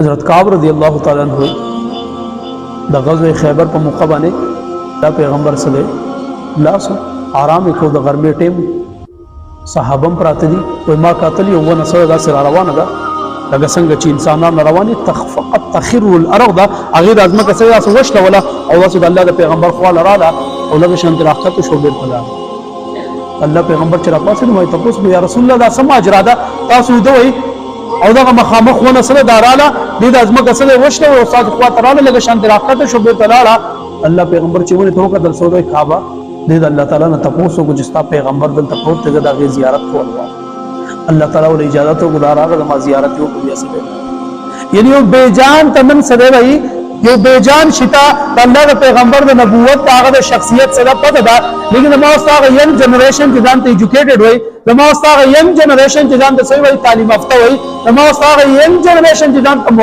حضرت کعب رضی الله تعالی عنہ د غزوه خیبر په موقع باندې دا پیغمبر صلی الله علیه وسلم آرام کو د غرمې ټیم صحابم پراته دي وای ما قاتل یو ونه سره دا سره روانه ده لکه څنګه چې انسانان رواني تخفقت تخر الارض ده هغه د ازمکه سره وشله ولا او رسول الله د پیغمبر خو لاله او لږ شان تراخته شو بیر پلا الله پیغمبر چې راپاسه نو تاسو یا رسول الله دا سم اجر ده تاسو دوی او دا مخامخ ونه سره داراله د ازمکه سره وشله او استاد خو تراله لږ شان تراخته شو بیر پلا الله پیغمبر چې ونه توګه در سوې کعبه د الله تعالی نه تاسو کو جستا پیغمبر دل تاسو ته د زیارت کول الله تعالی ول اجازه تو گزار هغه ما زیارت یو کوي اسه یعنی یو بیجان تمن سره وای یو بیجان شتا الله د پیغمبر د نبوت هغه د شخصیت سره پته ده لیکن ما واستغه یم جنریشن چې ځان ته ایجوکیټډ وای ما واستغه یم جنریشن چې ځان ته صحیح وای تعلیم یافته وای ما واستغه یم جنریشن چې ځان ته